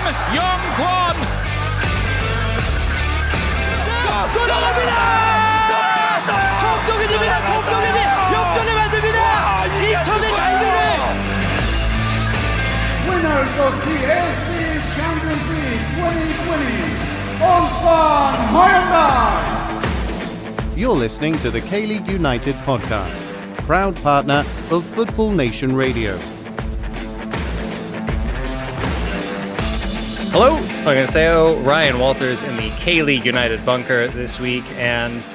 영권 공동입니다. 공동이 역전을 만듭니다. 2점의 갈비를. Winners of the FC Champions League 2020, Ulsan Hyundai. You're listening to the K-League United podcast, proud partner of Football Nation Radio. Hello, 안녕하세요. Ryan Walters in the K-League United bunker this week, and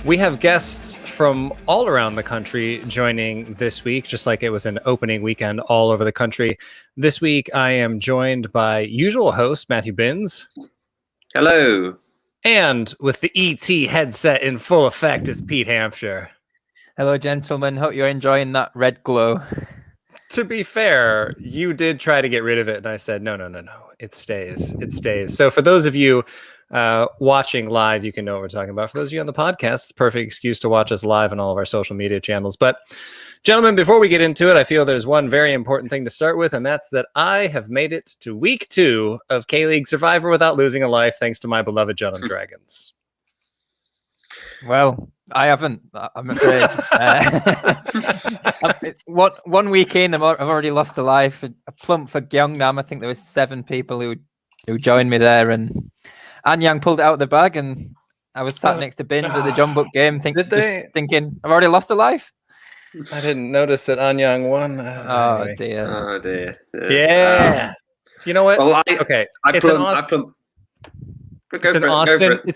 we have guests from all around the country joining this week, just like it was an opening weekend all over the country. This week, I am joined by usual host Matthew Binns. Hello. And with the ET headset in full effect is Pete Hampshire. Hello, gentlemen. Hope you're enjoying that red glow. To be fair, you did try to get rid of it, and I said, no. It stays. It stays. So for those of you watching live, you can know what we're talking about. For those of you on the podcast, it's a perfect excuse to watch us live on all of our social media channels. But gentlemen, before we get into it, I feel there's one very important thing to start with, and that's that I have made it to week 2 of K-League Survivor without losing a life, thanks to my beloved Gyeongnam Dragons. Well, I haven't, I'm afraid. One week in, I've already lost a life. A plump for Gyeongnam. I think there was 7 people who joined me there, and Anyang pulled it out of the bag, and I was sat next to Binns at the Jeonbuk game thinking, I've already lost a life. I didn't notice that Anyang won. Oh, dear. Oh, dear. Yeah. You know what? Well, It's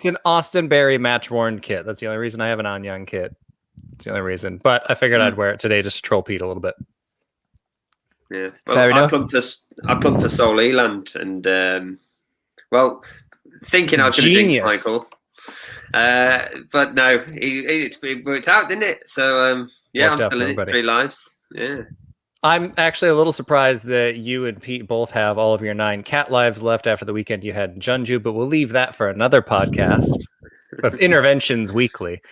an Austin Berry match-worn kit. That's the only reason I have an Anyang kit. It's the only reason. But I figured I'd wear it today just to troll Pete a little bit. Yeah. Well, Fair enough. I plugged for Seoul E-Land and, thinking I was going to drink Michael. But no, it worked out, didn't it? So, yeah, I'm still in it. 3 lives. Yeah. I'm actually a little surprised that you and Pete both have all of your 9 cat lives left after the weekend you had in Jeonju, but we'll leave that for another podcast of interventions weekly.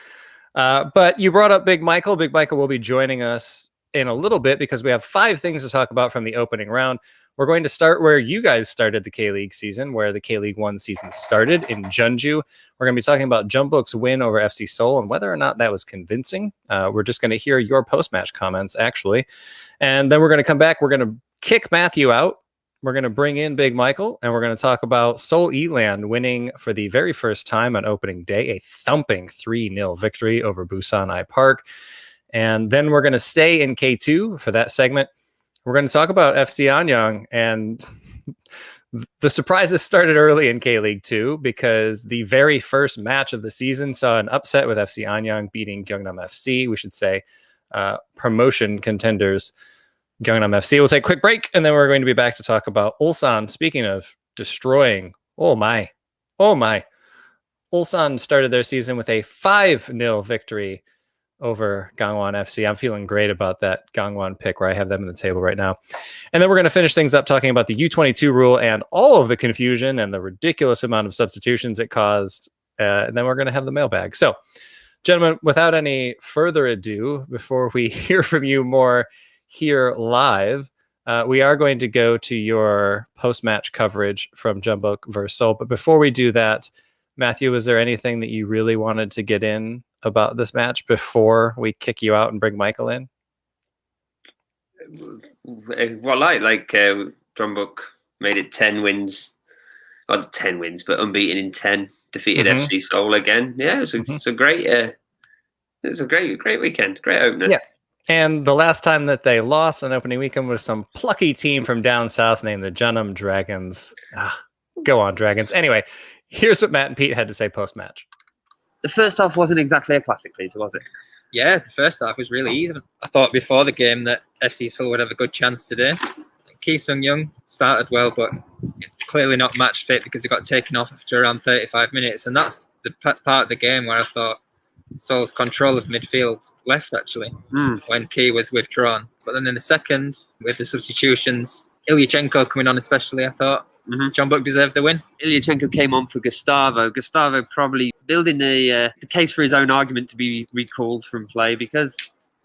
But you brought up Big Michael. Big Michael will be joining us in a little bit because we have 5 things to talk about from the opening round. We're going to start where you guys started the K-League season, where the K-League 1 season started in Jeonju. We're going to be talking about Jeonbuk's win over FC Seoul and whether or not that was convincing. We're just going to hear your post-match comments, actually. And then we're going to come back. We're going to kick Matthew out. We're going to bring in Big Michael, and we're going to talk about Seoul E-Land winning for the very first time on opening day, a thumping 3-0 victory over Busan IPark. And then we're going to stay in K2 for that segment. We're going to talk about FC Anyang, and the surprises started early in K-League 2 because the very first match of the season saw an upset with FC Anyang beating Gyeongnam FC. We should say promotion contenders Gyeongnam FC. We'll take a quick break, and then we're going to be back to talk about Ulsan. Speaking of destroying, oh my. Ulsan started their season with a 5-0 victory over Gangwon FC. I'm feeling great about that Gangwon pick where I have them on the table right now. And then we're going to finish things up talking about the U22 rule and all of the confusion and the ridiculous amount of substitutions it caused. And then we're going to have the mailbag. So, gentlemen, without any further ado, before we hear from you more here live, we are going to go to your post-match coverage from Jeonbuk versus Seoul. But before we do that, Matthew, was there anything that you really wanted to get in about this match before we kick you out and bring Michael in? Well, Jeonbuk made it 10 wins. Not 10 wins, but unbeaten in 10. Defeated FC Seoul again. Yeah, it's a great weekend. Great opener. Yeah. And the last time that they lost on opening weekend was some plucky team from down south named the Gyeongnam Dragons. Go on, Dragons. Anyway, here's what Matt and Pete had to say post-match. The first half wasn't exactly a classic, Peter, was it? Yeah, the first half was really easy. I thought before the game that FC Seoul would have a good chance today. Ki Sung-young started well, but clearly not match fit because he got taken off after around 35 minutes. And that's the part of the game where I thought Seoul's control of midfield left, actually, when Ki was withdrawn. But then in the second, with the substitutions, Ilyachenko coming on especially, I thought Jeonbuk deserved the win. Ilyachenko came on for Gustavo. Gustavo probably building the case for his own argument to be recalled from play because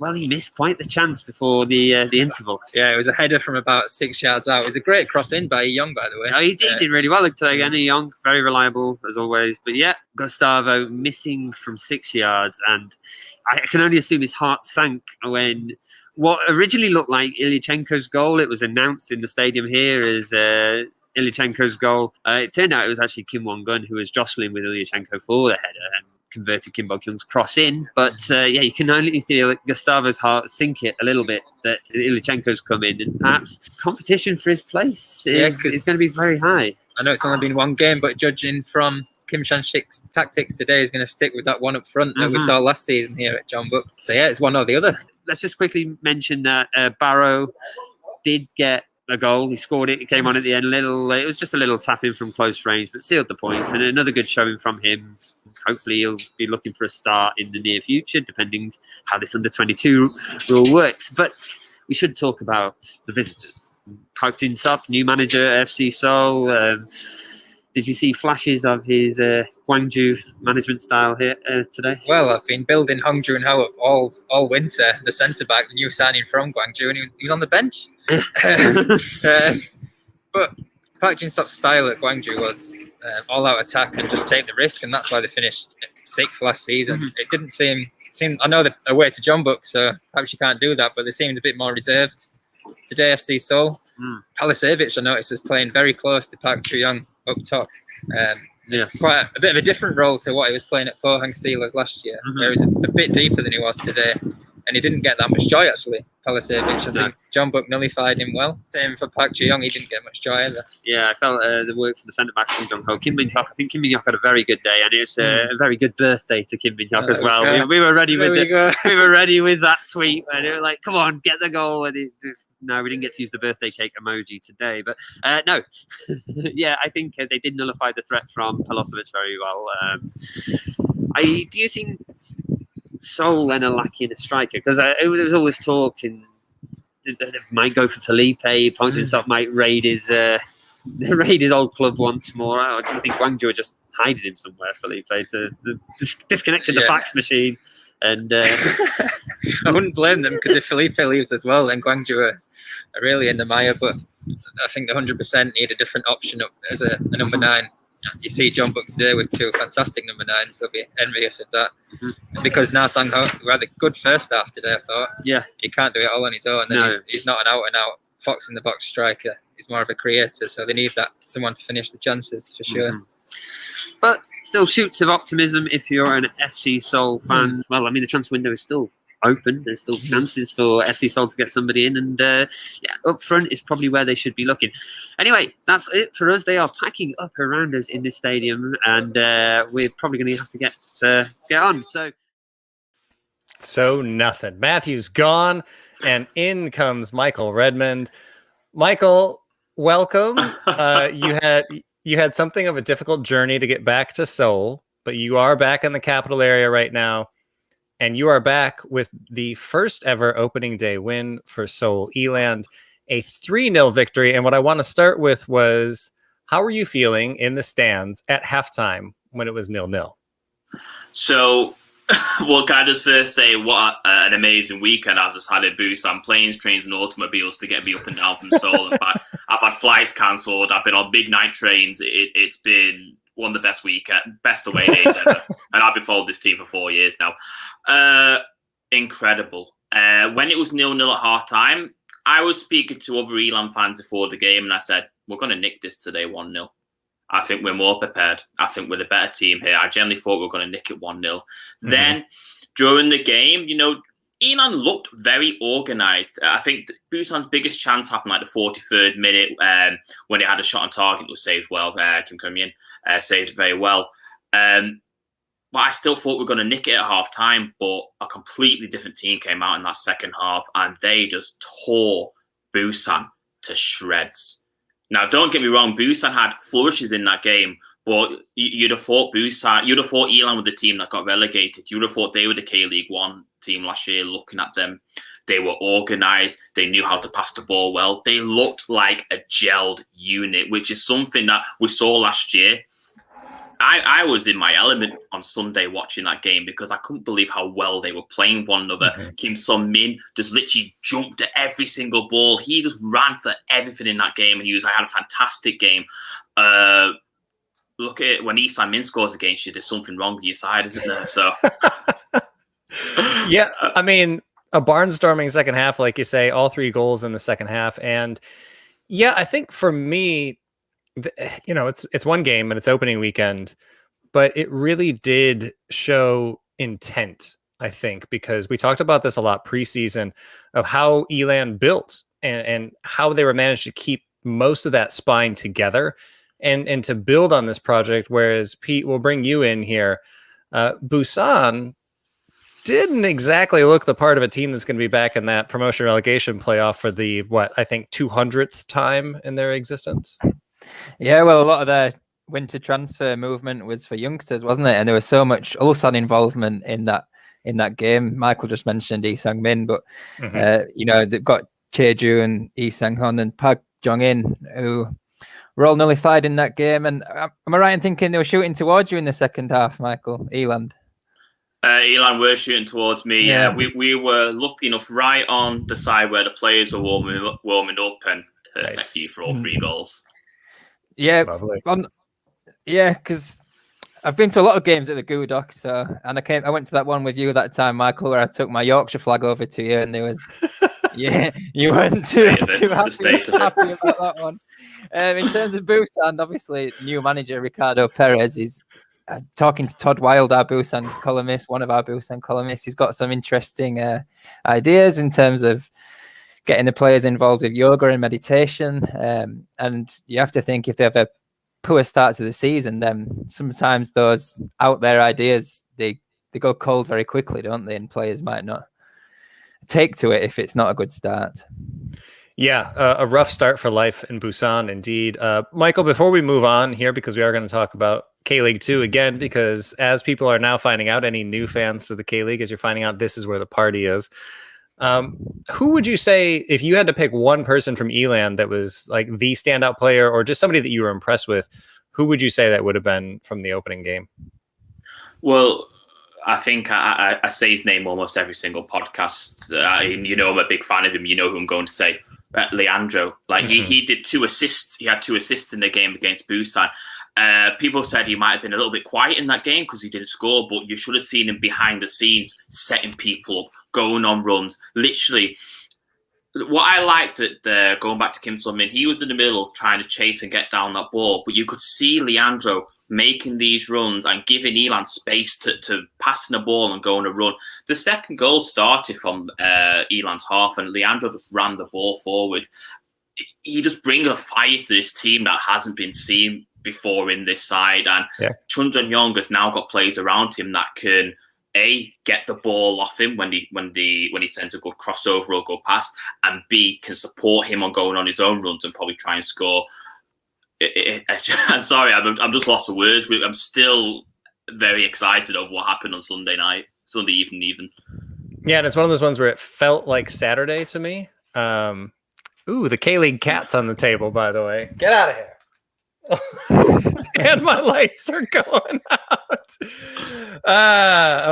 Well, he missed quite the chance before the interval. Yeah, it was a header from about 6 yards out. It was a great cross in by Young, by the way. Oh, he did really well today again. Young, very reliable as always. But yeah, Gustavo missing from 6 yards, and I can only assume his heart sank when what originally looked like Ilyachenko's goal. It was announced in the stadium here as Ilyachenko's goal. It turned out it was actually Kim Won-gun who was jostling with Ilyachenko for the header and converted Kim Bok-young's cross in. But yeah, you can only feel Gustavo's heart sink it a little bit that Ilyachenko's come in, and perhaps competition for his place is going to be very high. I know it's only been one game, but judging from Kim Chan-sik's tactics today, he's going to stick with that one up front that we saw last season here at Jeonbuk. So yeah, it's one or the other. Let's just quickly mention that Barrow did get a goal. He scored it. It came on at the end. It was just a little tap in from close range, but sealed the points. And another good showing from him. Hopefully, he'll be looking for a start in the near future, depending how this under-22 rule works. But we should talk about the visitors. Park Jin-sop, new manager, FC Seoul. Did you see flashes of his Gwangju management style here today? Well, I've been building Hong Jun-ho up all winter, the centre-back, the new signing from Gwangju, and he was on the bench. But Park Jin-sop's style at Gwangju was all-out attack and just take the risk, and that's why they finished 6th last season. It didn't seem. I know they're away to Jeonbuk, so perhaps you can't do that, but they seemed a bit more reserved. Today, FC Seoul, Palisevich, I noticed, was playing very close to Park Chu-young up top. Quite a bit of a different role to what he was playing at Pohang Steelers last year, where he was a bit deeper than he was today. And he didn't get that much joy, actually, Palisevich. I think Jeonbuk nullified him well. Same for Park Chu-young, he didn't get much joy either. Yeah, I felt the work for the centre-back from Jung-ho. Kim Min-hyuk, I think Kim Min-hyuk had a very good day, and it was a very good birthday to Kim Min-hyuk as well. We were ready with we were ready with that tweet, and it was like, come on, get the goal. And no, we didn't get to use the birthday cake emoji today, but no. Yeah, I think they did nullify the threat from Palosevic very well. Do you think Seoul then are lacking a striker? Because there was always talk and they might go for Felipe. Park Jin-sop might raid his old club once more. Or do you think Gwangju are just hiding him somewhere, Felipe, to disconnected the fax machine? And I wouldn't blame them, because if Felipe leaves as well, then Gwangju are really in the mire. But I think they 100% need a different option as a number 9. You see Jeonbuk today with 2 fantastic number 9s. They'll be envious of that. Because Na Sang-ho, who had a good first half today, I thought. Yeah. He can't do it all on his own. And he's not an out-and-out fox in the box striker. He's more of a creator. So they need someone to finish the chances, for sure. But still shoots of optimism if you're an FC Seoul fan. Well, I mean, the transfer window is still open. There's still chances for FC Seoul to get somebody in, and up front is probably where they should be looking. Anyway, that's it for us. They are packing up around us in this stadium, and we're probably going to have to get on. So nothing. Matthew's gone, and in comes Michael Redmond. Michael, welcome. You had something of a difficult journey to get back to Seoul, but you are back in the capital area right now, and you are back with the first ever opening day win for Seoul E-Land, a 3-0 victory. And what I want to start with was, how were you feeling in the stands at halftime when it was 0-0? So, well, can I just first say what an amazing weekend I've just had at Busan. Planes, trains and automobiles to get me up and down from Seoul. In fact, I've had flights cancelled. I've been on big night trains. It's been one of the best away days ever. And I've been following this team for 4 years now. Incredible. When it was 0-0 at half-time, I was speaking to other Elan fans before the game, and I said, we're going to nick this today 1-0. I think we're more prepared. I think we're the better team here. I generally thought we were going to nick it 1-0. Then, during the game, Elan looked very organised. I think Busan's biggest chance happened like the 43rd minute when they had a shot on target that was saved well. Kim Kun-min saved it very well. But I still thought we were going to nick it at half-time, but a completely different team came out in that second half, and they just tore Busan to shreds. Now, don't get me wrong, Busan had flourishes in that game, but you'd have thought Elan were the team that got relegated. You'd have thought they were the K-League 1 team last year. Looking at them, they were organised. They knew how to pass the ball well. They looked like a gelled unit, which is something that we saw last year. I was in my element on Sunday watching that game because I couldn't believe how well they were playing one another. Kim Sun-min just literally jumped at every single ball. He just ran for everything in that game, and I had a fantastic game. Look at it, when Lee Sang-min scores against you, there's something wrong with your side, isn't there? So, yeah, I mean, a barnstorming second half, like you say, all 3 goals in the second half. And yeah, I think for me, it's one game and it's opening weekend, but it really did show intent, I think, because we talked about this a lot preseason of how E-Land built and how they were managed to keep most of that spine together and to build on this project. Whereas Pete, we'll bring you in here. Busan didn't exactly look the part of a team that's going to be back in that promotion relegation playoff for the, 200th time in their existence. Yeah, well, a lot of their winter transfer movement was for youngsters, wasn't it? And there was so much Ulsan involvement in that game. Michael just mentioned Lee Sang-min, but they've got Jeonju and Lee Sang-hun and Park Jong-in, who were all nullified in that game. And am I right in thinking they were shooting towards you in the second half, Michael? E-Land? E-Land were shooting towards me. Yeah, we were lucky enough right on the side where the players were warming up, and perfect view for all 3 goals. Yeah, because I've been to a lot of games at the Gudok, I went to that one with you that time, Michael, where I took my Yorkshire flag over to you, and there was, you weren't too happy about that one. In terms of Busan, obviously, new manager Ricardo Perez is talking to Todd Wild, our Busan columnist, one of our Busan columnists. He's got some interesting ideas in terms of getting the players involved with yoga and meditation. And you have to think, if they have a poor start to the season, then sometimes those out there ideas, they go cold very quickly, don't they? And players might not take to it if it's not a good start. Yeah, a rough start for life in Busan, indeed. Michael, before we move on here, because we are going to talk about K-League 2 again, because as people are now finding out, any new fans to the K-League, as you're finding out, this is where the party is. Who would you say, if you had to pick one person from E-Land that was like the standout player, or just somebody that you were impressed with, who would you say that would have been from the opening game? Well, I think I say his name almost every single podcast. I'm a big fan of him. You know who I'm going to say. Leandro. He did 2 assists. He had 2 assists in the game against Busan. People said he might have been a little bit quiet in that game because he didn't score, but you should have seen him behind the scenes, setting people up, going on runs. Literally, what I liked at going back to Kim Sun-min, he was in the middle trying to chase and get down that ball, but you could see Leandro making these runs and giving E-Land space to passing the ball and going a run. The second goal started from E-Land's half, and Leandro just ran the ball forward. He just brings a fire to this team that hasn't been seen before in this side, and Chun Jun-young has now got players around him that can get the ball off him when he sends a good crossover or good pass, and B, can support him on going on his own runs and probably try and score. Sorry, I'm just lost for words. I'm still very excited of what happened on Sunday evening even. Yeah, and it's one of those ones where it felt like Saturday to me. Ooh, the K-League cat's on the table, by the way. Get out of here. And my lights are going out.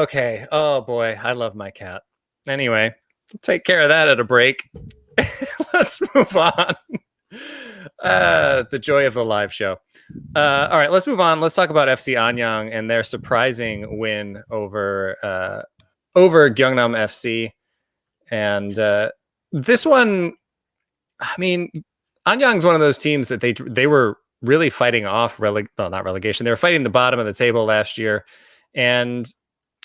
Okay. Oh boy, I love my cat. Anyway, we'll take care of that at a break. Let's move on. The joy of the live show. All right, let's move on. Let's talk about FC Anyang and their surprising win over Gyeongnam FC. And this one, I mean, Anyang's one of those teams that they were really fighting off not relegation. They were fighting the bottom of the table last year, and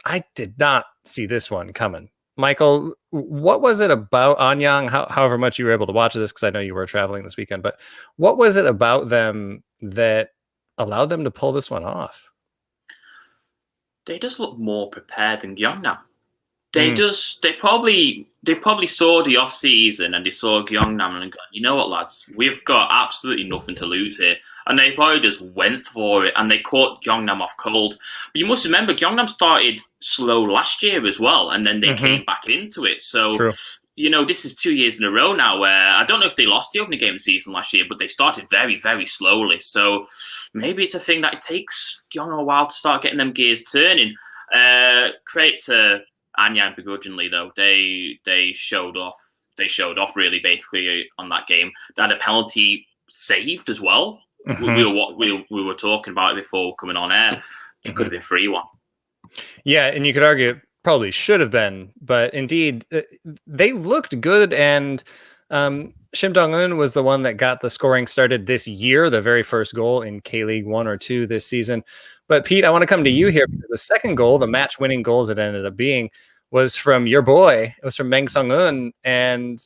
I did not see this one coming. Michael, what was it about Anyang, however much you were able to watch this, because I know you were traveling this weekend, but what was it about them that allowed them to pull this one off? They just look more prepared than Gyeongnam. They probably saw the off season and they saw Gyeongnam and gone, you know what, lads, we've got absolutely nothing to lose here, and they probably just went for it and they caught Gyeongnam off cold. But you must remember, Gyeongnam started slow last year as well, and then they came back into it. So this is 2 years in a row now where I don't know if they lost the opening game of the season last year, but they started very, very slowly. So maybe it's a thing that it takes Gyeongnam a while to start getting them gears turning. Credit to Anyang begrudgingly, though. They showed off. They showed off really basically on that game. They had a penalty saved as well. We were talking about it before coming on air. It could have been 3-1. Yeah, and you could argue it probably should have been, but indeed they looked good. And Shim Dong-eun was the one that got the scoring started this year, the very first goal in K-League 1 or 2 this season. But Pete, I want to come to you here because the second goal, the match-winning goals it ended up being, was from your boy. It was from Meng Sung-eun. And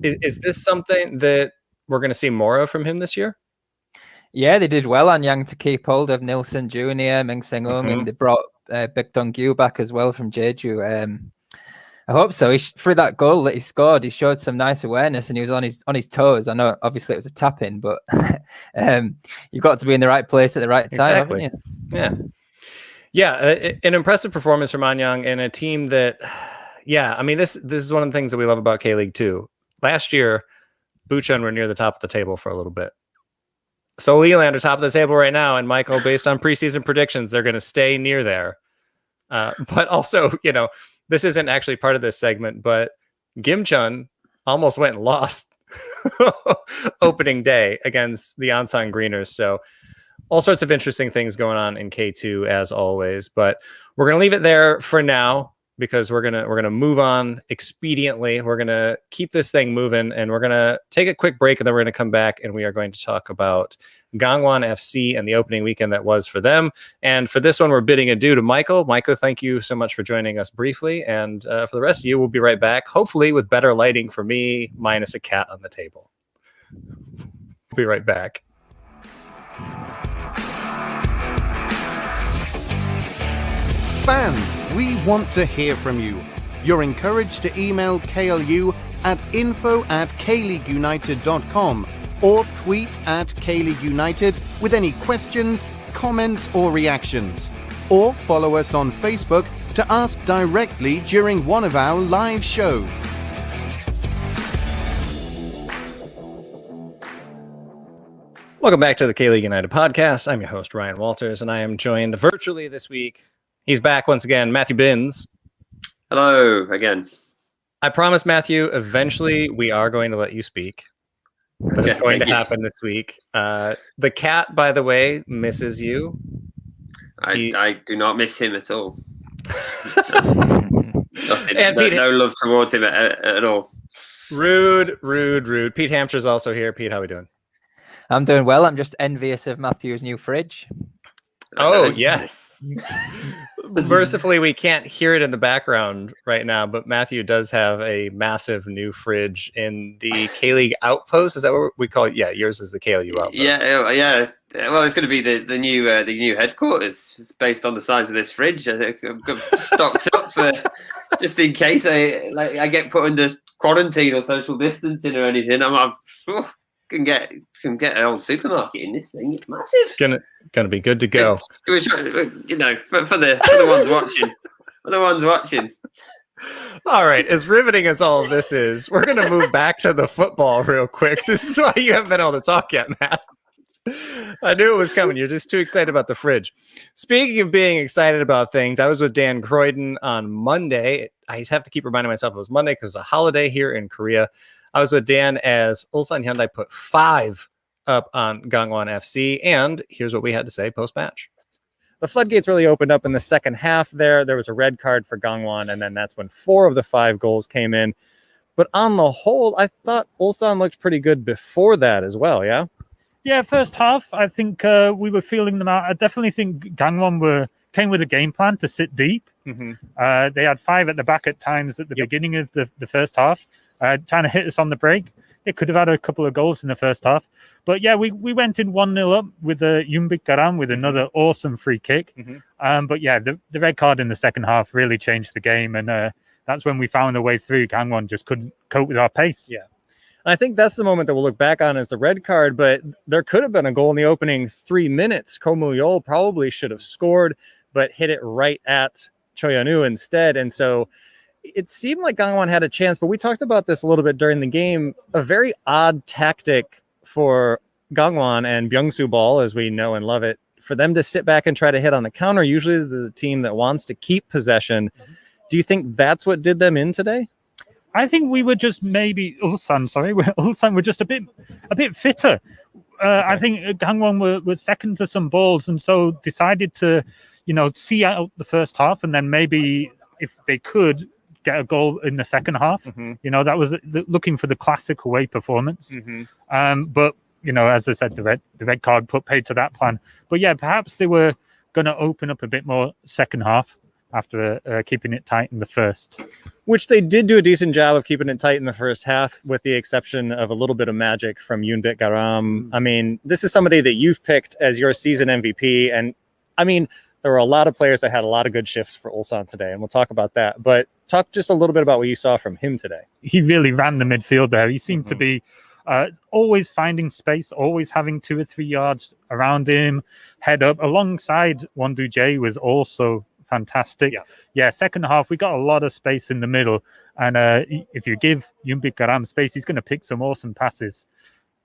is this something that we're going to see more of from him this year? Yeah, they did well, Anyang, to keep hold of Nilsson Jr., Meng Sung-eun, and they brought Baek Dong-gyu back as well from Jeonju. I hope so. Through that goal that he scored, he showed some nice awareness and he was on his toes. I know, obviously, it was a tap-in, but you've got to be in the right place at the right time, haven't you? Yeah, an impressive performance from Anyang and a team that, this is one of the things that we love about K-League 2. Last year, Busan were near the top of the table for a little bit. Seoul E-Land are top of the table right now, and Michael, based on preseason predictions, they're going to stay near there. But also, this isn't actually part of this segment, but Gimcheon almost went and lost opening day against the Ulsan Greeners. So all sorts of interesting things going on in K2 as always, but we're going to leave it there for now because we're going to move on expediently. We're going to keep this thing moving and we're going to take a quick break and then we're going to come back and we are going to talk about Gangwon FC and the opening weekend that was for them. And for this one, we're bidding adieu to Michael. Michael, thank you so much for joining us briefly. And for the rest of you, we'll be right back, hopefully with better lighting for me, minus a cat on the table. We'll be right back. Fans, we want to hear from you. You're encouraged to email KLU at info@kleagueunited.com or tweet at KLeagueUnited with any questions, comments or reactions. Or follow us on Facebook to ask directly during one of our live shows. Welcome back to the K-League United podcast. I'm your host, Ryan Walters, and I am joined virtually this week. He's back once again, Matthew Binns. Hello again. I promise, Matthew, eventually we are going to let you speak. But it's going to happen this week. The cat, by the way, misses you. I do not miss him at all. Nothing. And No love towards him at all. Rude. Pete Hampshire's also here. Pete, how are we doing? I'm doing well. I'm just envious of Matthew's new fridge. Oh, yes. Mercifully, we can't hear it in the background right now, but Matthew does have a massive new fridge in the K-League Outpost. Is that what we call it? Yeah, yours is the KLU Outpost. Yeah. Well, it's going to be the new headquarters based on the size of this fridge. I think I've got stocked up for just in case I get put under quarantine or social distancing or anything. Can get an old supermarket in this thing. It's massive. Gonna be good to go. It was, for the ones watching. For the ones watching. All right, as riveting as all of this is, we're gonna move back to the football real quick. This is why you haven't been able to talk yet, Matt. I knew it was coming. You're just too excited about the fridge. Speaking of being excited about things, I was with Dan Croydon on Monday. I have to keep reminding myself it was Monday because it's a holiday here in Korea. I was with Dan as Ulsan Hyundai put 5 up on Gangwon FC, and here's what we had to say post-match. The floodgates really opened up in the second half there. There was a red card for Gangwon, and then that's when 4 of the 5 goals came in. But on the whole, I thought Ulsan looked pretty good before that as well, yeah? Yeah, first half, I think we were feeling them out. I definitely think Gangwon came with a game plan to sit deep. Mm-hmm. They had 5 at the back at times at the beginning of the first half. Trying to hit us on the break. It could have had a couple of goals in the first half. But yeah, we went in 1-0 up with Jeonbuk Hyundai with another awesome free kick. Mm-hmm. But yeah, the red card in the second half really changed the game. And that's when we found a way through. Gangwon just couldn't cope with our pace. Yeah. I think that's the moment that we'll look back on as the red card. But there could have been a goal in the opening 3 minutes. Ko Mu-yeol probably should have scored, but hit it right at Choi Yeon-woo instead. And so it seemed like Gangwon had a chance, but we talked about this a little bit during the game. A very odd tactic for Gangwon and Byung-Soo Ball, as we know and love it, for them to sit back and try to hit on the counter. Usually there's a team that wants to keep possession. Do you think that's what did them in today? I think we were just Ulsan were just a bit fitter. I think Gangwon were second to some balls, and so decided to, see out the first half, and then maybe if they could get a goal in the second half. That was looking for the classic away performance. But as I said, the red card put paid to that plan. But yeah, perhaps they were going to open up a bit more second half after keeping it tight in the first. Which they did do a decent job of keeping it tight in the first half, with the exception of a little bit of magic from Yoonbik Garam. I mean, this is somebody that you've picked as your season MVP. And I mean, there were a lot of players that had a lot of good shifts for Ulsan today, and we'll talk about that. But talk just a little bit about what you saw from him today. He really ran the midfield there. He seemed to be always finding space, always having 2 or 3 yards around him, head up. Alongside Wondu Jae was also fantastic. Yeah, second half, we got a lot of space in the middle. And if you give Yoonbik Garam space, he's going to pick some awesome passes.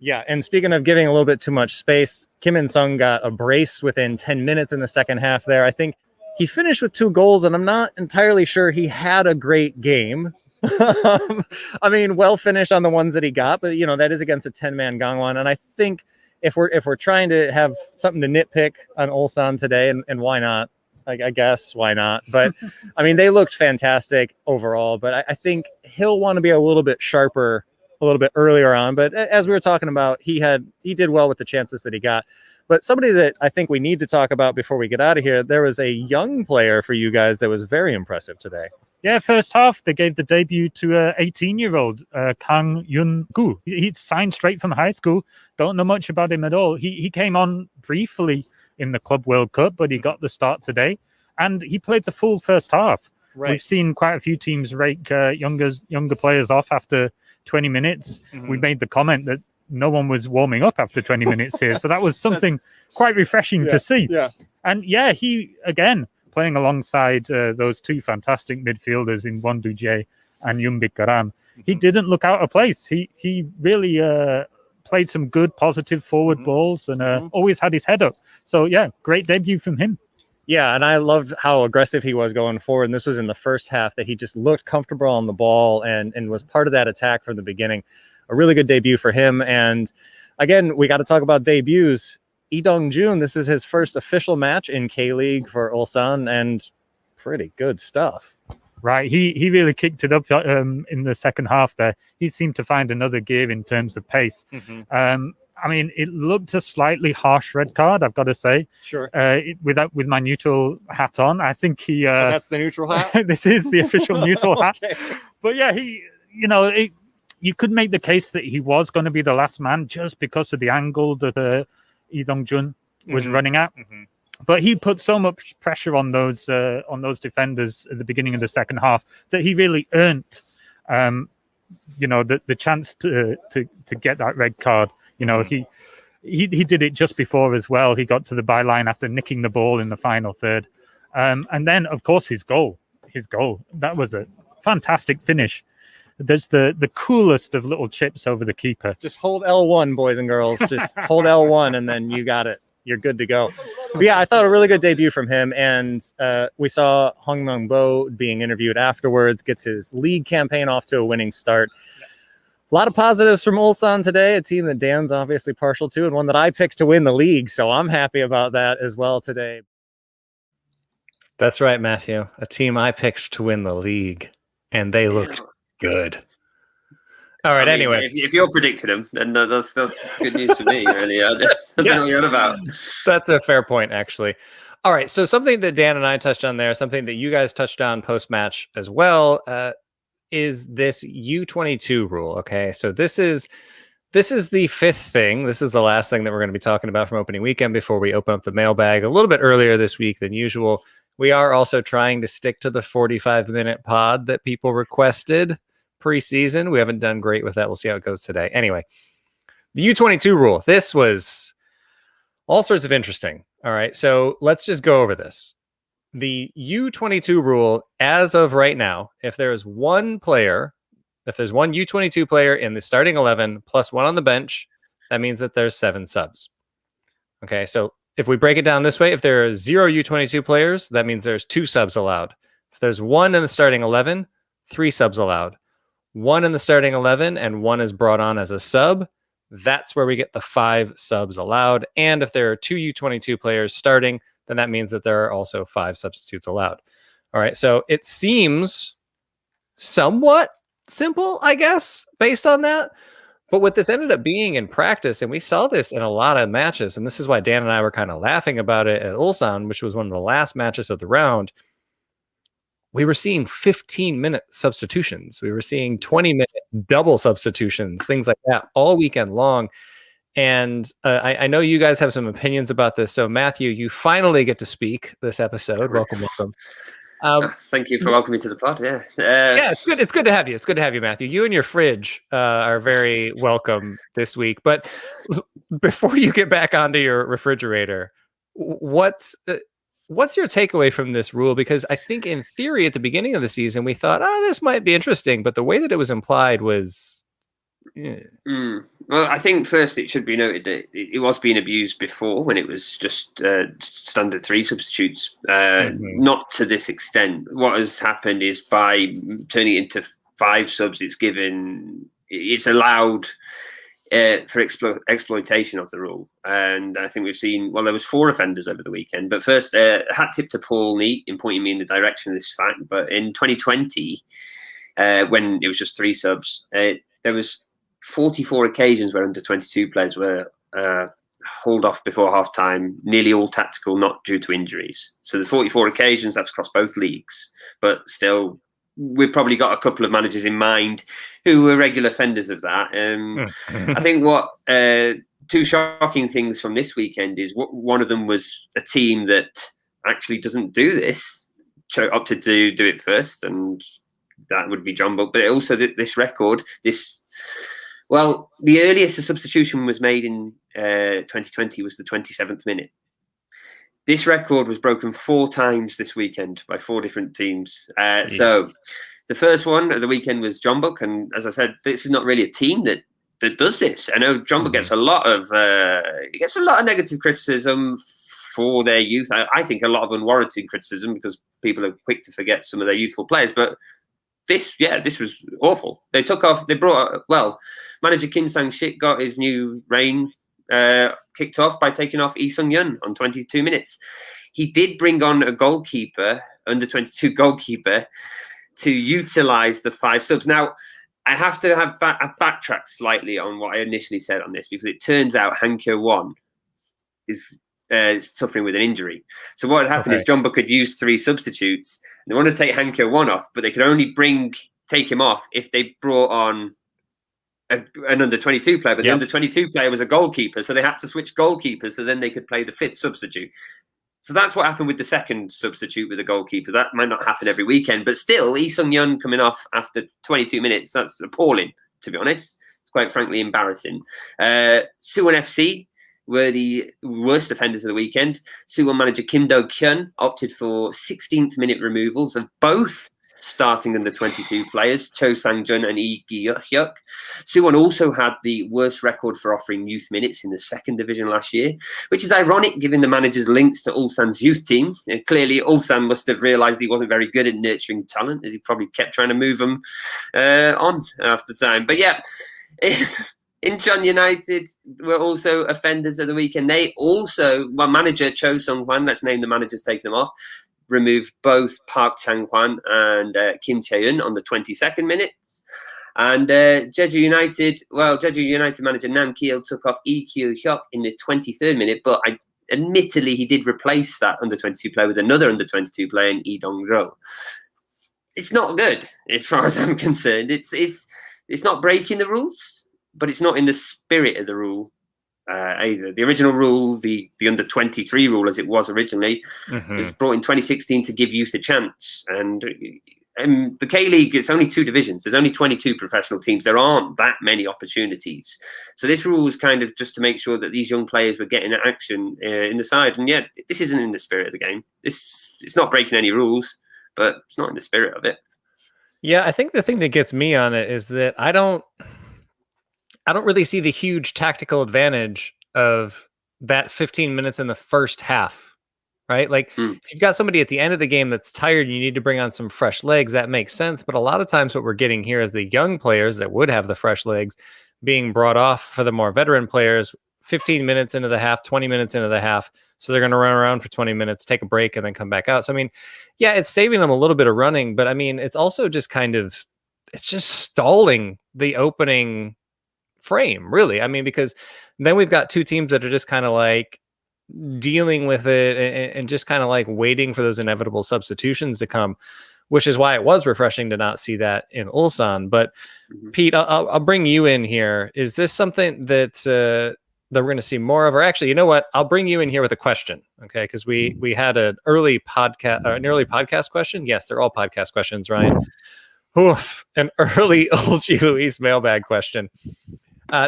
Yeah, and speaking of giving a little bit too much space, Kim In-sung got a brace within 10 minutes in the second half there. I think he finished with 2 goals, and I'm not entirely sure he had a great game. I mean, well finished on the ones that he got, but that is against a 10-man Gangwon. And I think if we're trying to have something to nitpick on Ulsan today, and why not? I guess why not? But I mean, they looked fantastic overall, but I think he'll want to be a little bit sharper a little bit earlier on. But as we were talking about, he did well with the chances that he got. But somebody that I think we need to talk about before we get out of here, there was a young player for you guys that was very impressive today. Yeah, first half, they gave the debut to an 18-year-old, Kang Yun-gu. He signed straight from high school. Don't know much about him at all. He came on briefly in the Club World Cup, but he got the start today. And he played the full first half. Right. We've seen quite a few teams rake younger players off after 20 minutes. We made the comment that no one was warming up after 20 minutes here. So that was something quite refreshing to see. Yeah. And yeah, he, again, playing alongside those 2 fantastic midfielders in Wondu Jae and Yoonbik Garam, he didn't look out of place. He really played some good, positive forward balls and always had his head up. So yeah, great debut from him. Yeah, and I loved how aggressive he was going forward. And this was in the first half that he just looked comfortable on the ball and was part of that attack from the beginning. A really good debut for him. And again, we got to talk about debuts. Lee Dong-jun, this is his first official match in K-League for Ulsan, and pretty good stuff. Right, he really kicked it up in the second half there. He seemed to find another gear in terms of pace. I mean, it looked a slightly harsh red card, I've got to say. Sure. With my neutral hat on, I think he... that's the neutral hat? This is the official neutral hat. But yeah, you could make the case that he was going to be the last man just because of the angle that Lee Dong-jun was running at. But he put so much pressure on those defenders at the beginning of the second half that he really earned, the chance to get that red card. He did it just before as well. He got to the byline after nicking the ball in the final third. And then, of course, his goal. That was a fantastic finish. There's the coolest of little chips over the keeper. Just hold L1, boys and girls. Just hold L1, and then you got it. You're good to go. But yeah, I thought a really good debut from him. And we saw Hong Mung-bo being interviewed afterwards, gets his league campaign off to a winning start. A lot of positives from Ulsan today, a team that Dan's obviously partial to, and one that I picked to win the league. So I'm happy about that as well today. That's right, Matthew. A team I picked to win the league, and they looked good. All right, anyway. If you're predicting them, then that's good news for me, really. I don't know what you're on about. That's a fair point, actually. All right, so something that Dan and I touched on there, something that you guys touched on post-match as well, is this U22 rule. Okay, so this is the 5th thing. This is the last thing that we're going to be talking about from opening weekend before we open up the mailbag a little bit earlier this week than usual. We are also trying to stick to the 45-minute pod that people requested preseason. We haven't done great with that. We'll see how it goes today. Anyway, the U22 rule. This was all sorts of interesting. All right, so let's just go over this. the U22 rule, as of right now, if there's one U22 player in the starting 11 plus one on the bench, that means that there's 7 subs. Okay, so if we break it down this way, if there are 0 U22 players, that means there's 2 subs allowed. If there's 1 in the starting 11, 3 subs allowed. 1 in the starting 11 and 1 is brought on as a sub, that's where we get the 5 subs allowed. And if there are 2 U22 players starting, then that means that there are also 5 substitutes allowed. All right, so it seems somewhat simple, I guess, based on that. But what this ended up being in practice, and we saw this in a lot of matches, and this is why Dan and I were kind of laughing about it at Ulsan, which was one of the last matches of the round, we were seeing 15-minute substitutions. We were seeing 20-minute double substitutions, things like that, all weekend long. And I know you guys have some opinions about this. So, Matthew, you finally get to speak this episode. Welcome. Thank you for welcoming me to the pod. Yeah, it's good. It's good to have you. It's good to have you, Matthew. You and your fridge are very welcome this week. But before you get back onto your refrigerator, what's your takeaway from this rule? Because I think in theory at the beginning of the season we thought, this might be interesting, but the way that it was implied was. Well, I think first it should be noted that it was being abused before when it was just standard 3 substitutes. Not to this extent. What has happened is by turning it into 5 subs, it's allowed for exploitation of the rule. And I think we've seen, there was 4 offenders over the weekend. But first, hat tip to Paul Neat in pointing me in the direction of this fact. But in 2020, when it was just 3 subs, there was 44 occasions where under 22 players were hauled off before half time, nearly all tactical, not due to injuries. So the 44 occasions, that's across both leagues. But still, we've probably got a couple of managers in mind who were regular offenders of that. I think what 2 shocking things from this weekend is one of them was a team that actually doesn't do this, opted to do it first, and that would be Jeonbuk. But also this record, the earliest a substitution was made in 2020 was the 27th minute. This record was broken 4 times this weekend by 4 different teams. So the first one of the weekend was Jeonbuk, and as I said, this is not really a team that does this. I know Jeonbuk gets a lot of negative criticism for their youth. I think a lot of unwarranted criticism because people are quick to forget some of their youthful players, but. This was awful. They brought manager Kim Sang-shik got his new reign kicked off by taking off Lee Sung-yeon on 22 minutes. He did bring on a goalkeeper, under 22 goalkeeper, to utilise the 5 subs. Now, I have to have backtracked slightly on what I initially said on this because it turns out Hankyo 1 is suffering with an injury. So what had happened is Jeonbuk had used 3 substitutes. They want to take Hankyo 1 off, but they could only take him off if they brought on an under-22 player. But the under-22 player was a goalkeeper, so they had to switch goalkeepers so then they could play the 5th substitute. So that's what happened with the second substitute with the goalkeeper. That might not happen every weekend, but still, Lee Sung-yeon coming off after 22 minutes, that's appalling, to be honest. It's quite frankly embarrassing. Suwon FC were the worst offenders of the weekend. Suwon manager Kim Do-kyun opted for 16th minute removals of both starting under 22 players, Cho Sang-jun and Lee Gi-hyuk. Suwon also had the worst record for offering youth minutes in the 2nd division last year, which is ironic given the manager's links to Ulsan's youth team. Clearly, Ulsan must have realised he wasn't very good at nurturing talent, as he probably kept trying to move them on after time. But yeah, Incheon United were also offenders of the weekend. They also, manager Cho Sung-hwan, let's name the managers taking them off, removed both Park Chang-hwan and Kim Chae-eun on the 22nd minute. And Jeju United manager Nam Keel took off Lee Kyu-hyuk in the 23rd minute, but admittedly he did replace that under-22 player with another under-22 player in Lee Dong-ro. It's not good, as far as I'm concerned. It's not breaking the rules, but it's not in the spirit of the rule either. The original rule, the under-23 rule as it was originally, was brought in 2016 to give youth a chance. And the K-League, it's only 2 divisions. There's only 22 professional teams. There aren't that many opportunities. So this rule was kind of just to make sure that these young players were getting action in the side. And yet, this isn't in the spirit of the game. It's not breaking any rules, but it's not in the spirit of it. Yeah, I think the thing that gets me on it is that I don't really see the huge tactical advantage of that 15 minutes in the first half, right? Like if you've got somebody at the end of the game that's tired and you need to bring on some fresh legs, that makes sense. But a lot of times what we're getting here is the young players that would have the fresh legs being brought off for the more veteran players 15 minutes into the half, 20 minutes into the half. So they're going to run around for 20 minutes, take a break, and then come back out. So, I mean, yeah, it's saving them a little bit of running, but I mean, it's also just it's just stalling the opening frame, really. I mean, because then we've got 2 teams that are just kind of like dealing with it and just kind of like waiting for those inevitable substitutions to come, which is why it was refreshing to not see that in Ulsan. But Pete, I'll bring you in here. Is this something that we're going to see more of? Or actually, you know what? I'll bring you in here with a question, okay? Because we had an early podcast question. Yes, they're all podcast questions, Ryan. Oof, an early LG Luis mailbag question.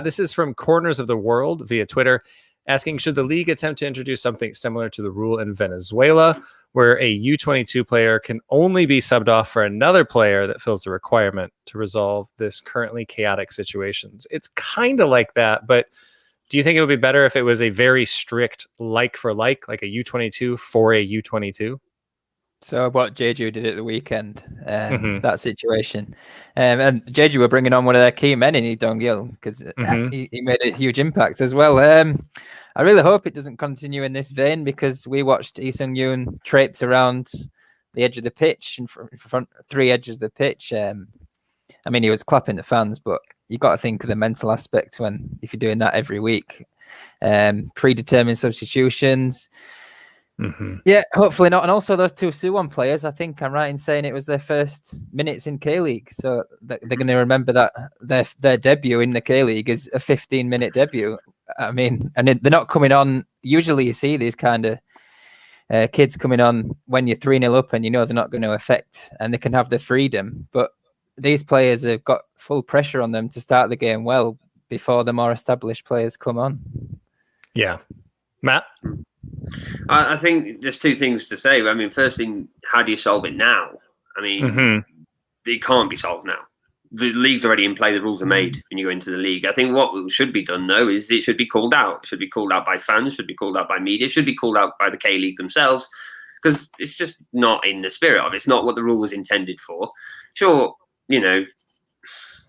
This is from Corners of the World via Twitter, asking, should the league attempt to introduce something similar to the rule in Venezuela, where a U22 player can only be subbed off for another player that fills the requirement to resolve this currently chaotic situations? It's kind of like that, but do you think it would be better if it was a very strict like a U22 for a U22? So what Jeonju did at the weekend, that situation. And Jeonju were bringing on one of their key men in Lee Dong-gil because he made a huge impact as well. I really hope it doesn't continue in this vein, because we watched Lee Sung-yoon traipse around the edge of the pitch, in front 3 edges of the pitch. I mean, he was clapping the fans, but you got to think of the mental aspect if you're doing that every week. Predetermined substitutions. Yeah, hopefully not. And also those 2 Suwon players, I think I'm right in saying it was their first minutes in K-League. So they're going to remember that their debut in the K-League is a 15-minute debut. I mean, and they're not coming on. Usually you see these kind of kids coming on when you're 3-0 up and you know they're not going to affect, and they can have the freedom. But these players have got full pressure on them to start the game well before the more established players come on. Yeah. Matt? I think there's 2 things to say. I mean, first thing, how do you solve it now? I mean, it can't be solved now. The league's already in play. The rules are made when you go into the league. I think what should be done, though, is it should be called out. It should be called out by fans. It should be called out by media. It should be called out by the K-League themselves, because it's just not in the spirit of it. It's not what the rule was intended for. Sure,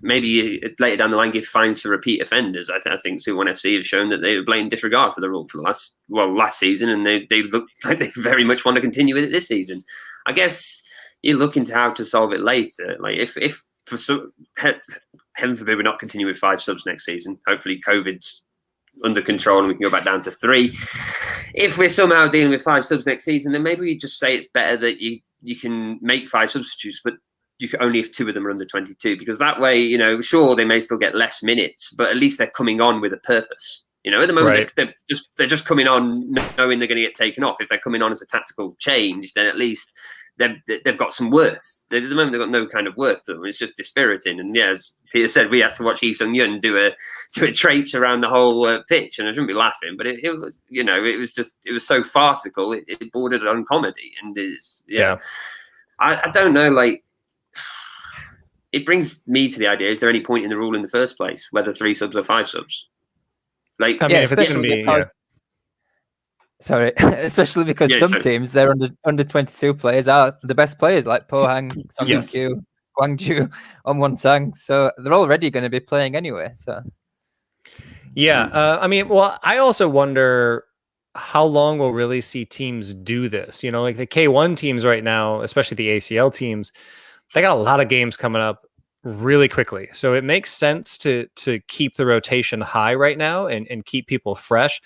maybe later down the line give fines for repeat offenders. I think Suwon FC have shown that they were blatant disregard for the rule for last season, and they look like they very much want to continue with it this season. I guess you look into how to solve it later. Like if for heaven forbid we're not continue with 5 subs next season. Hopefully COVID's under control and we can go back down to 3. If we're somehow dealing with 5 subs next season, then maybe we just say it's better that you can make 5 substitutes, but you can only if 2 of them are under 22, because that way, sure, they may still get less minutes, but at least they're coming on with a purpose. At the moment, they're just coming on knowing they're going to get taken off. If they're coming on as a tactical change, then at least they've got some worth. At the moment, they've got no kind of worth to them. It's just dispiriting. And yeah, as Peter said, we had to watch Lee Sung-yoon do a traipse around the whole pitch, and I shouldn't be laughing, but it was, it was so farcical. It bordered on comedy, and I don't know, it brings me to the idea: is there any point in the rule in the first place, whether 3 subs or 5 subs? If it's going to be, sorry, especially because some teams, their under 22 players are the best players, like Pohang, Songkyu, Gwangju, Onwon-sang. So they're already going to be playing anyway. So I also wonder how long we'll really see teams do this. Like the K1 teams right now, especially the ACL teams, they got a lot of games coming up really quickly. So it makes sense to keep the rotation high right now and keep people fresh.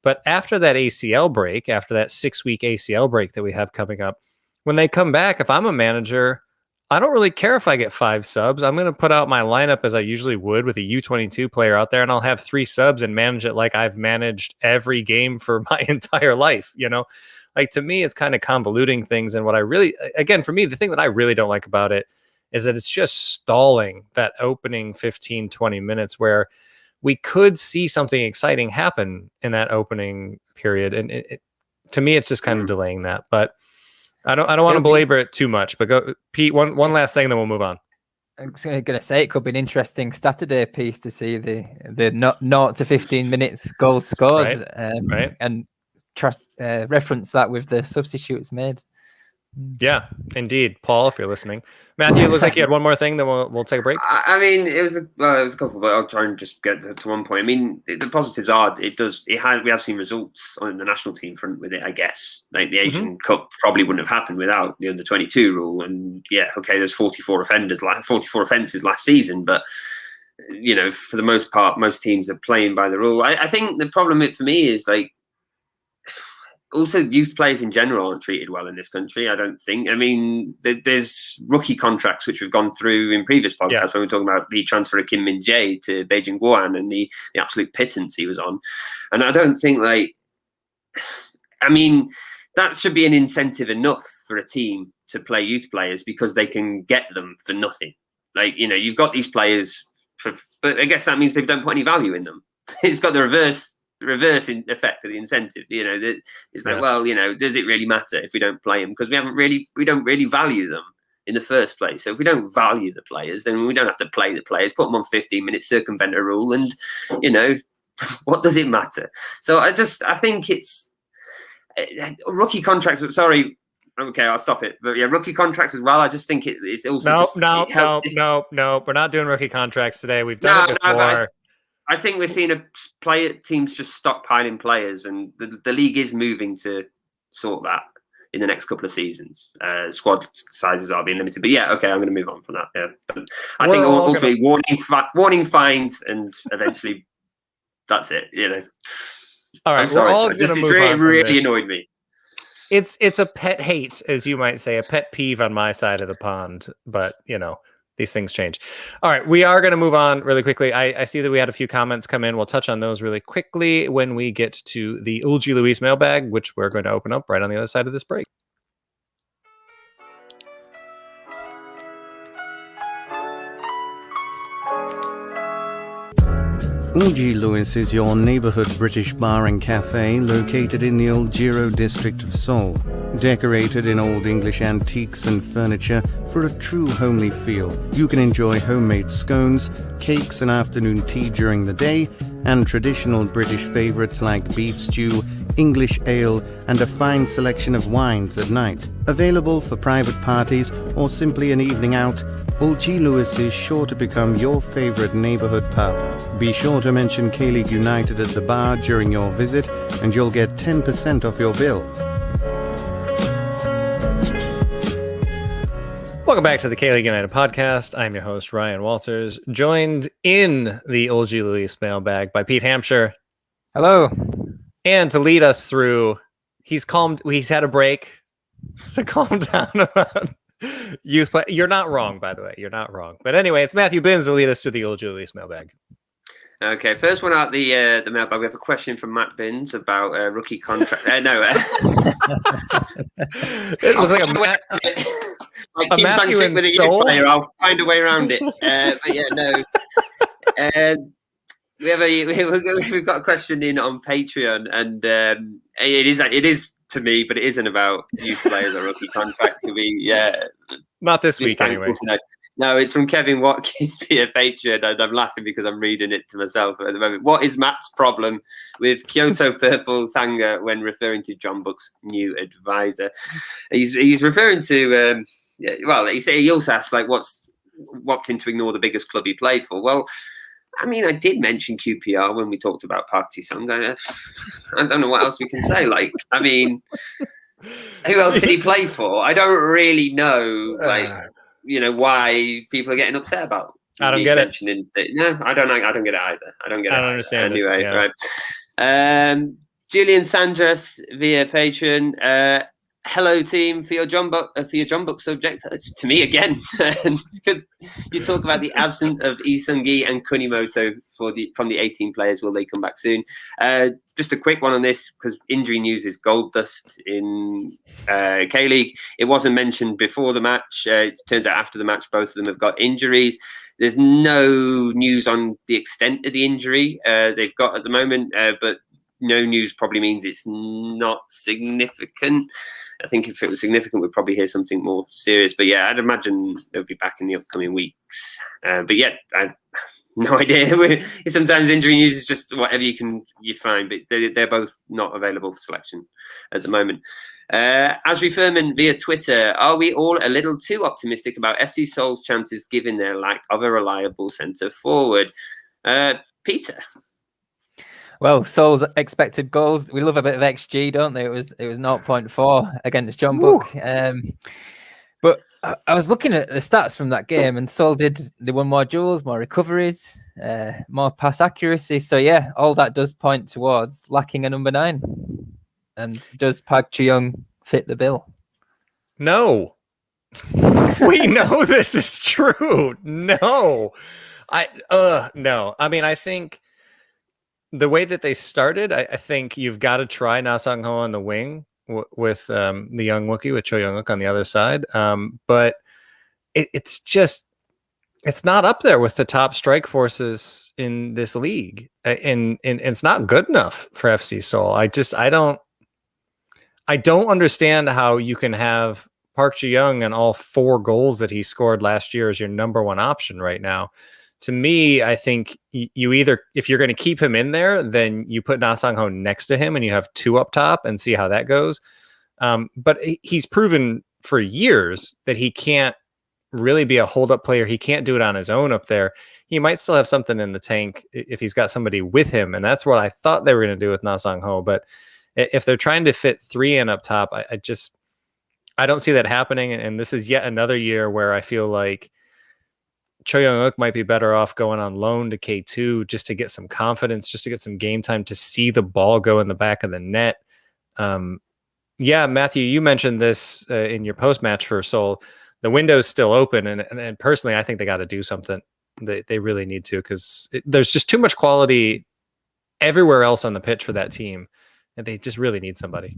But after that ACL break, after that 6-week ACL break that we have coming up, when they come back, if I'm a manager, I don't really care if I get 5 subs. I'm going to put out my lineup as I usually would with a U22 player out there, and I'll have 3 subs and manage it like I've managed every game for my entire life. Like, to me, it's kind of convoluting things. And what I really, again, for me, the thing that I really don't like about it is that it's just stalling that opening 15, 20 minutes where we could see something exciting happen in that opening period. And to me, it's just kind of delaying that. But I don't want to belabor it too much. But go, Pete, one last thing, then we'll move on. I'm going to say it could be an interesting Saturday piece to see the 0 to 15 minutes goals scored, right. And reference that with the substitutes made. Yeah, indeed. Paul, if you're listening. Matthew, it looks like you had one more thing, then we'll take a break. I mean, it was a couple, but I'll try and just get to one point. I mean, the positives are we have seen results on the national team front with it, I guess. Like the Asian Cup probably wouldn't have happened without the under-22 rule. And yeah, okay, there's 44 offences last season, but you know, for the most part, most teams are playing by the rule. I think the problem for me is like, also, youth players in general aren't treated well in this country, I don't think. I mean, there's rookie contracts which we've gone through in previous podcasts when we were talking about the transfer of Kim Min-jae to Beijing Guoan and the absolute pittance he was on. And I don't think, I mean, that should be an incentive enough for a team to play youth players because they can get them for nothing. Like, you know, you've got these players, but I guess that means they don't put any value in them. It's got the reverse in effect of the incentive, you know, that it's like, well, you know, does it really matter if we don't play them? Because we don't really value them in the first place. So if we don't value the players, then we don't have to play the players, put them on 15 minutes, circumvent a rule, and, you know, what does it matter? So I think it's rookie contracts. Sorry. Okay, I'll stop it. But yeah, rookie contracts as well. I just think it's also no. We're not doing rookie contracts today. We've done it before. I think we're seeing teams just stockpiling players, and the league is moving to sort that in the next couple of seasons. Squad sizes are being limited, but yeah, okay, I'm going to move on from that. Yeah, but I think ultimately warning fines, and eventually that's it. You know. All right, I'm sorry. It really annoyed me. It's a pet hate, as you might say, a pet peeve on my side of the pond, but you know. These things change. All right, we are going to move on really quickly. I see that we had a few comments come in. We'll touch on those really quickly when we get to the Ulji Luis mailbag, which we're going to open up right on the other side of this break. Ulji Luis is your neighborhood British bar and cafe located in the Uljiro district of Seoul. Decorated in old English antiques and furniture for a true homely feel, you can enjoy homemade scones, cakes and afternoon tea during the day, and traditional British favorites like beef stew, English ale, and a fine selection of wines at night. Available for private parties or simply an evening out, Ulji Luis is sure to become your favorite neighborhood pub. Be sure to mention K-League United at the bar during your visit, and you'll get 10% off your bill. Welcome back to the K-League United podcast. I'm your host, Ryan Walters, joined in the Ulji Luis mailbag by Pete Hampshire. Hello. And to lead us through, he's had a break, so calm down about youth play. You're not wrong, by the way. You're not wrong. But anyway, it's Matthew Binns to lead us through the Ulji Luis mailbag. Okay, first one out the mailbag. We have a question from Matt Binns about rookie contract. It looks like a Matthew in with a Seoul? youth player. I'll find a way around it. But yeah, no. We've got a question in on Patreon, and it is to me, but it isn't about youth players or rookie contracts. Not this week anyway. No, it's from Kevin Watkins via Patreon, and I'm laughing because I'm reading it to myself at the moment. What is Matt's problem with Kyoto Purple's hanger when referring to Jeonbuk's new advisor? He's referring to he also asks like what's him to ignore the biggest club he played for. Well, I mean, I did mention QPR when we talked about Park Ji-sung. I don't know what else we can say. Like, I mean, who else did he play for? I don't really know. Like, you know, why people are getting upset about. I don't get it. No, I don't get it either. I don't understand. Anyway, yeah. right. Julian Sandras via Patreon. hello team for your Jeonbuk subject. It's to me again. You talk about the absence of Lee Seung-gi and Kunimoto from the 18 players. Will they come back soon? Just a quick one on this, because injury news is gold dust in K-League. It wasn't mentioned before the match. It turns out after the match, both of them have got injuries. There's no news on the extent of the injury they've got at the moment, but no news probably means it's not significant. I think if it was significant, we'd probably hear something more serious. But yeah, I'd imagine they'll be back in the upcoming weeks. But yeah, I have no idea. Sometimes injury news is just whatever you find, but they're both not available for selection at the moment. Asri Furman via Twitter, are we all a little too optimistic about FC Seoul's chances given their lack of a reliable centre forward? Peter? Well, Seoul's expected goals, we love a bit of XG, don't they? It was 0.4 against Jeonbuk. But I was looking at the stats from that game, and Seoul they won more duels, more recoveries, more pass accuracy. So yeah, all that does point towards lacking a number 9. And does Park Ji-young fit the bill? No. We know this is true. No. No. I mean, I think the way that they started, I think you've got to try Na Sang-ho on the wing with the young Wookiee, with Cho Young-wook on the other side. But it's not up there with the top strike forces in this league. And it's not good enough for FC Seoul. I don't understand how you can have Park Ji-young and all 4 goals that he scored last year as your number 1 option right now. To me, I think you either, if you're going to keep him in there, then you put Na Sang-ho next to him and you have 2 up top and see how that goes. But he's proven for years that he can't really be a hold-up player. He can't do it on his own up there. He might still have something in the tank if he's got somebody with him, and that's what I thought they were going to do with Na Sang-ho. But if they're trying to fit 3 in up top, I don't see that happening. And this is yet another year where I feel like Cho Young-wook might be better off going on loan to K2 just to get some confidence, just to get some game time, to see the ball go in the back of the net. Yeah, Matthew, you mentioned this in your post-match for Seoul. The window's still open, and personally, I think they got to do something. They really need to, because there's just too much quality everywhere else on the pitch for that team, and they just really need somebody.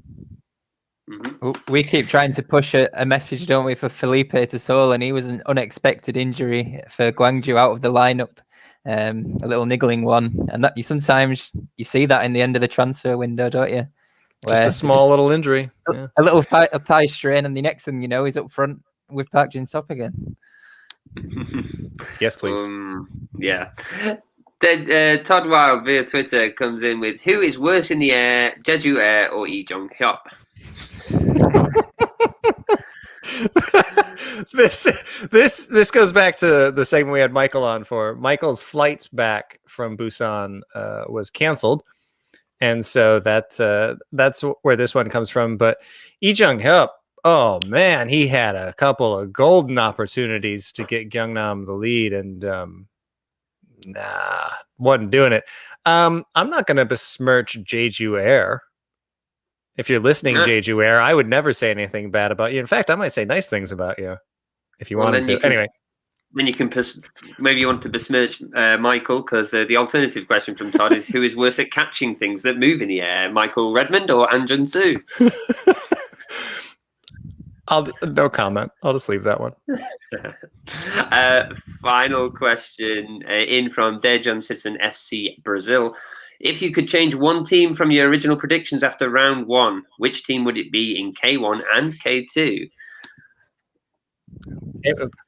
Mm-hmm. We keep trying to push a message, don't we, for Felipe to Seoul, and he was an unexpected injury for Gwangju out of the lineup, a little niggling one, and that sometimes you see that in the end of the transfer window, don't you? Just a small little injury, a little thigh strain, and the next thing you know, he's up front with Park Jin-sop again. Yes, please. Yeah. Then Todd Wild via Twitter comes in with, who is worse in the air, Jeju Air or Lee Jong-hyuk? This goes back to the segment we had Michael on for. Michael's flights back from Busan was canceled, and so that's where this one comes from. But Lee Jong-hyuk, oh man, he had a couple of golden opportunities to get Gyeongnam the lead, and wasn't doing it. I'm not going to besmirch Jeju Air. If you're listening, Jeju Air, I would never say anything bad about you. In fact, I might say nice things about you if you wanted to. Anyway. Then you can maybe you want to besmirch Michael, because the alternative question from Todd is, who is worse at catching things that move in the air, Michael Redmond or An Jun-soo? No comment. I'll just leave that one. Final question in from Daejeon Citizen FC Brazil. If you could change one team from your original predictions after round 1, which team would it be in K1 and K2?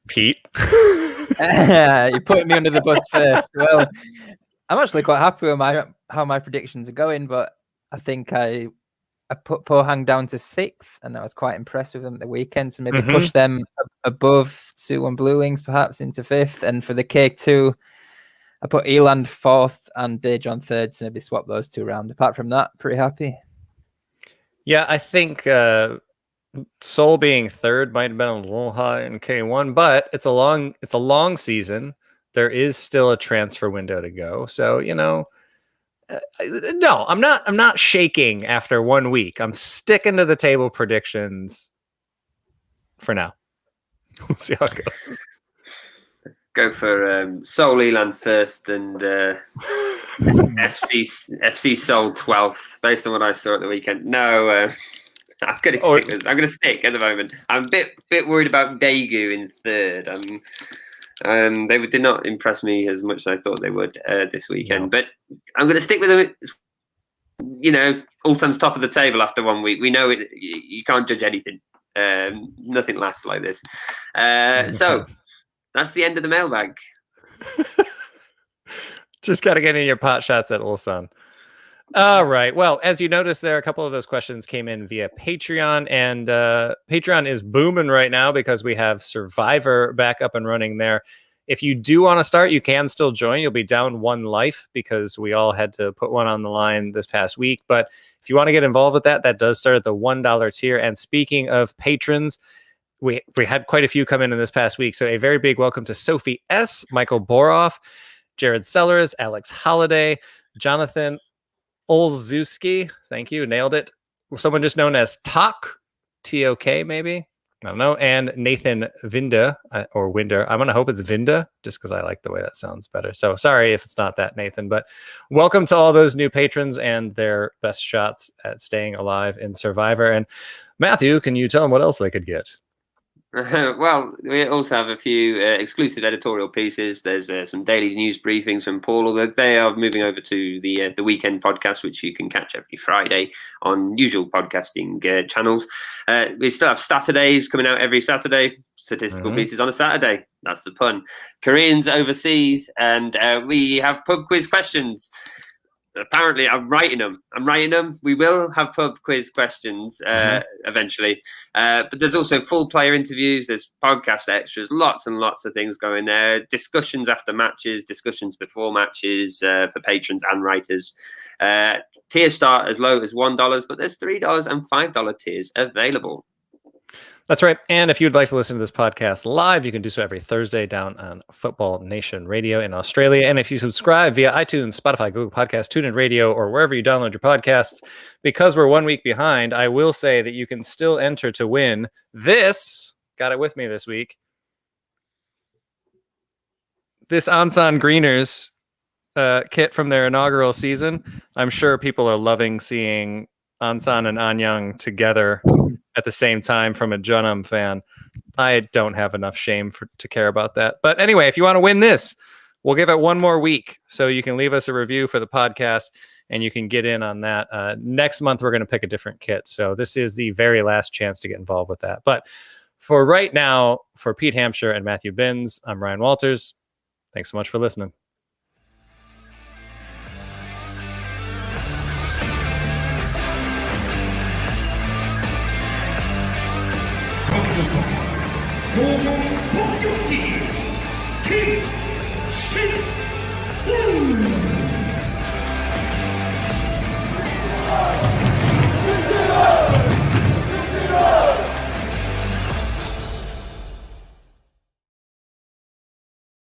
Pete. You put me under the bus first. Well, I'm actually quite happy with how my predictions are going, but I think I put Pohang down to 6th, and I was quite impressed with them at the weekend. So maybe push them above Suwon Blue Wings, perhaps into 5th. And for the K2, I put E-Land 4th and Daejeon 3rd, so maybe swap those 2 around. Apart from that, pretty happy. Yeah, I think Seoul being 3rd might have been a little high in K1, but it's a long season. There is still a transfer window to go. So, No, I'm not. I'm not shaking after 1 week. I'm sticking to the table predictions for now. We'll see how it goes. Go for Seoul E-Land first and FC Seoul 12th, based on what I saw at the weekend. No, I'm going to stick at the moment. I'm a bit worried about Daegu in third. They did not impress me as much as I thought they would this weekend, but I'm going to stick with them. You know, Ulsan's top of the table after 1 week. We know it. You can't judge anything. Nothing lasts like this. So that's the end of the mailbag. Just got to get in your pot shots at Ulsan. All right. Well, as you noticed there, a couple of those questions came in via Patreon, and Patreon is booming right now because we have Survivor back up and running there. If you do want to start, you can still join. You'll be down 1 life because we all had to put one on the line this past week. But if you want to get involved with that, that does start at the $1 tier. And speaking of patrons, we had quite a few come in this past week. So a very big welcome to Sophie S., Michael Boroff, Jared Sellers, Alex Holiday, Jonathan Olszewski. Thank you. Nailed it. Someone just known as Tok, T-O-K maybe. I don't know. And Nathan Vinda or Winder. I'm going to hope it's Vinda just because I like the way that sounds better. So sorry if it's not that, Nathan, but welcome to all those new patrons and their best shots at staying alive in Survivor. And Matthew, can you tell them what else they could get? Well, we also have a few exclusive editorial pieces. There's some daily news briefings from Paul, although they are moving over to the weekend podcast, which you can catch every Friday on usual podcasting channels. We still have Saturdays coming out every Saturday. Statistical pieces on a Saturday. That's the pun. Koreans overseas, and we have pub quiz questions. Apparently, I'm writing them. We will have pub quiz questions eventually. But there's also full player interviews. There's podcast extras, lots and lots of things going there. Discussions after matches, discussions before matches for patrons and writers. Tiers start as low as $1, but there's $3 and $5 tiers available. That's right. And if you'd like to listen to this podcast live, you can do so every Thursday down on Football Nation Radio in Australia. And if you subscribe via iTunes, Spotify, Google Podcasts, TuneIn Radio, or wherever you download your podcasts, because we're 1 week behind, I will say that you can still enter to win this. Got it with me this week. This Ulsan Greeners kit from their inaugural season. I'm sure people are loving seeing Ulsan and Anyang together at the same time from a Gyeongnam fan. I don't have enough shame to care about that. But anyway, if you want to win this, we'll give it 1 more week. So you can leave us a review for the podcast and you can get in on that. Next month, we're going to pick a different kit. So this is the very last chance to get involved with that. But for right now, for Pete Hampshire and Matthew Binns, I'm Ryan Walters. Thanks so much for listening.